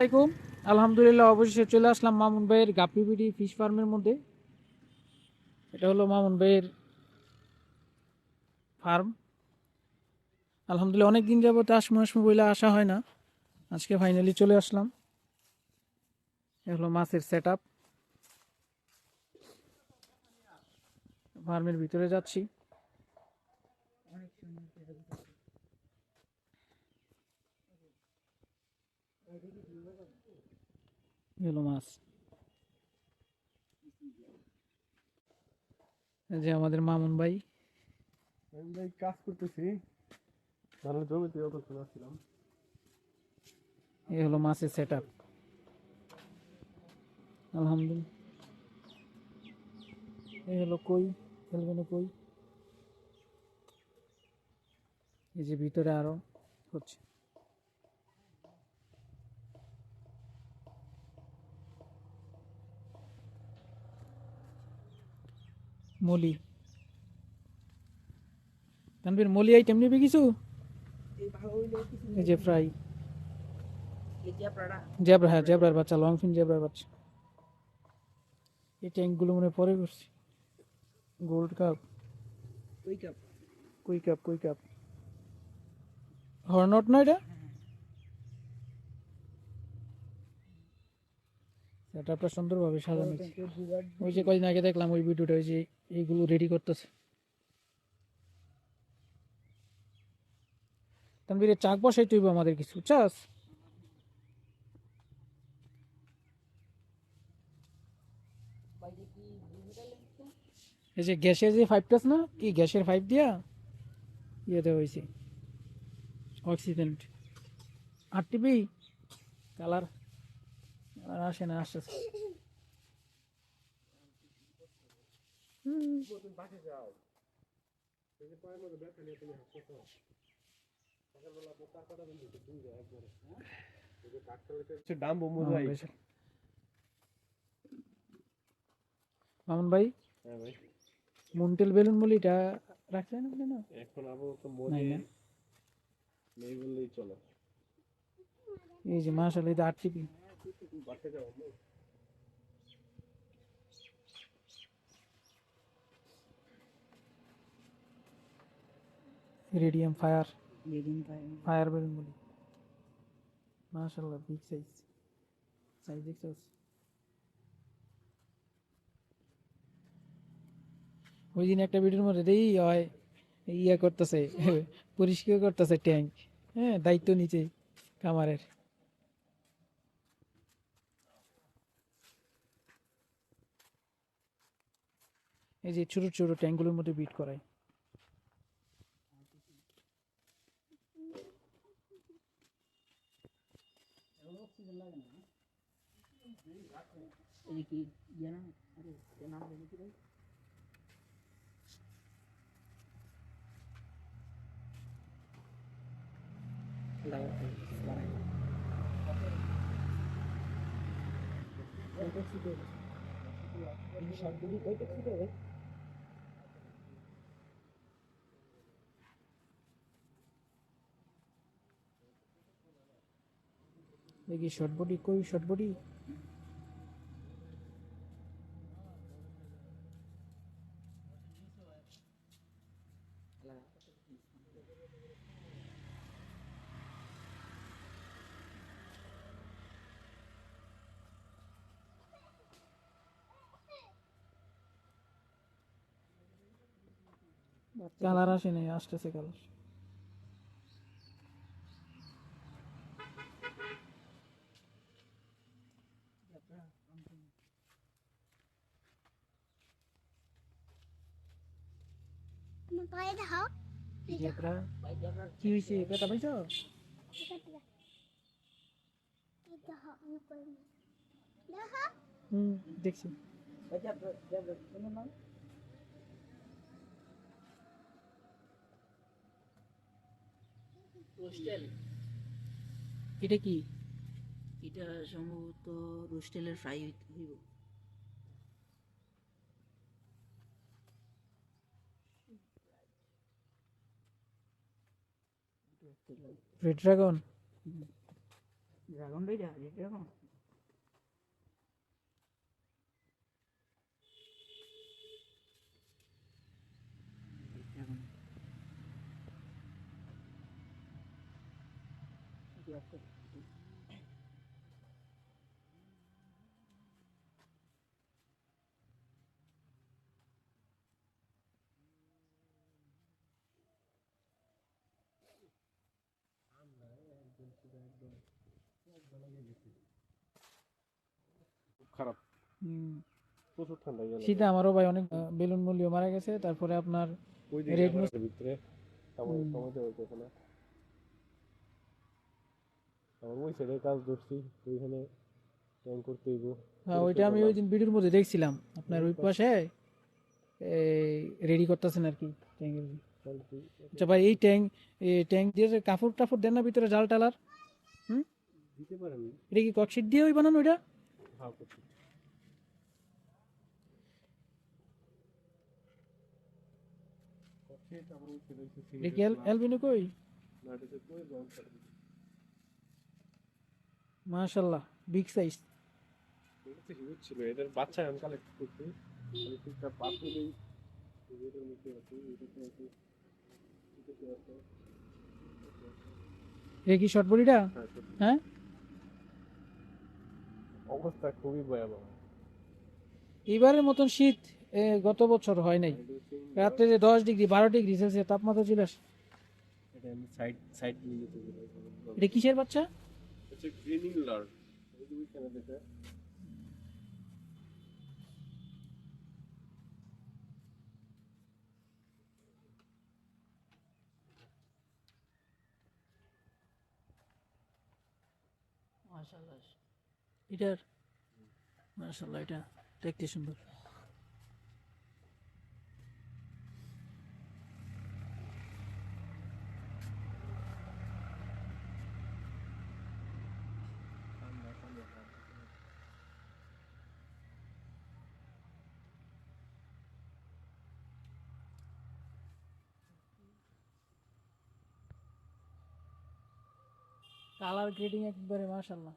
আসসালামাইকুম। আলহামদুলিল্লাহ, অবশেষে চলে আসলাম মামুন ভাইয়ের গাপ্পি বিডি ফিশ ফার্মের মধ্যে। এটা হলো মামুন ভাইয়ের ফার্ম। আলহামদুলিল্লাহ, অনেক দিন যাবত আসমু আসমু বলে আসা হয় না, আজকে ফাইনালি চলে আসলাম। এ হলো মাছের সেট আপ। ফার্মের ভিতরে যাচ্ছি। এ হলো মাছ। এই যে আমাদের মামুন ভাই। আমি ভাই কাজ করতেছি, ভালো জমিতে অত ছিলাম। এ হলো মাছের সেট আপ। আলহামদুলিল্লাহ। এই হলো কই, ফেলবেন কই। এই যে ভিতরে আরো হচ্ছে। মলি, তানভীর মলি আইটেম নিবি কিছু? এই যে ফ্রাই জেব্রা, হ্যাঁ জেব্রার বাচ্চা, লং ফিন জেব্রার বাচ্চা। এই ট্যাঙ্কগুলো মনে পরে করছি। গোল্ড কাপ, কুই কাপ হর্নট না এটা? সেটআপটা সুন্দরভাবে সাজানো হয়েছে। ওই যে কদিন আগে দেখলাম ওই ভিডিওটা, ওই যে এইগুলো রেডি করতেছে। তানভীরের চাক বসাই তুইব আমাদের কিছু চাস? এই যে গ্যাসের যে পাইপটাস না, কি গ্যাসের পাইপ দিয়া ইয়েতে হয়েছে অক্সিজেন্ট। আর টিভি কালার আসে না, আসতেছে। ডাম বোমো ভাই। মামুন ভাই, হ্যাঁ ভাই, মুন্টেল বেলুন মলিটা রাখছেন আপনি? না এখন আপাতত মনে নাই না। নেই বললেই চলে। এই যে মাশাআল্লাহ, এটা 8 টিপি। বাসে যাও রেডিয়াম ফায়ার, ফায়ার বেলুন বলি। মাশাআল্লাহ, বিগ সাইজ, সাইজ দেখছো? ওই দিন একটা ভিডিওর মধ্যে দেই হয় ইয়া করতেছে, পরিষ্কার করতেছে ট্যাঙ্ক। হ্যাঁ, দায়িত্ব নিচে কামারের। এই যে ছোট ছোট ট্যাঙ্কগুলোর মধ্যে বিট করায়। দেখি শর্ট বডি, কই শর্ট বডি। কালার আসে নাই, আসতেছে কালার। পায়ে দেখাও। জেব্রা কি হয়েছে, ব্যথা পাইছো? হুম, দেখছি। রোস্টেল, এটা কি? এটা সম্ভবত রোস্টেলের ফ্রাই হইব। Red dragon. ড্রাগন দুইটা এরকম খুব খারাপ, হুম। প্রচুর ঠান্ডা গেল। শীতে আমারও ভাই অনেক বেলুন মূল্য মারা গেছে, তারপরে আপনার ওই দিকে রেড আবার মোস আছে ভিতরে, আমার হুম। সময়তে হইতেছে না। আমার ওই সাইডে কাজ ধরছি, ওইখানে ট্যাঙ্ক করতে হইব। হ্যাঁ, ওইটা আমি ওই দিন ভিডিওর মধ্যে দেখছিলাম আপনার ওই পাশে রেডি করতেছেন আর কি ট্যাঙ্কের। আচ্ছা ভাই, এই ট্যাঙ্ক দিয়ে যে কাপড় টাপড় দেন না ভিতরে, জাল টালার, হুম, দিতে পারেন। এটা কি ককশিট দিয়ে ওই বানানো ওইটা? হ্যাঁ, করছি। করছি, তারপর ওই সাইডে হচ্ছে এটা কি সিগারেট, অ্যালবিনো কই? না এটাতে কই জং ছাড়বে। মাশাআল্লাহ, বিগ সাইজ। এটা তো হিউজ ছিল, এটার বাচ্চা আমি কালেক্ট করছি। আমি ঠিকঠাক পাথরেই এটার মধ্যে আছে, এটাতে আছে, এটাতে আছে। এটা কি শর্ট বডিটা? হ্যাঁ, সত্যি। হ্যাঁ, অবস্থা খুবই ভয়াবহ। এবারের মতন শীত গত বছর হয় নাই। রাত্রে যে 10 ডিগ্রি 12 ডিগ্রি সেলসিয়াস তাপমাত্রা ছিল। এটা আমি সাইড সাইড নিয়ে যেতে গেলে এটা কিসের বাচ্চা? হচ্ছে গ্রিনিং লার্ভ, এই যে ওইখানে যেটা মাশাআল্লাহ। এটার মাশাআল্লাহ, এটা দেখতে সুন্দর। ঠান্ডা ঠান্ডা ভাব। কালার গ্রেডিং একবারে মাশাআল্লাহ।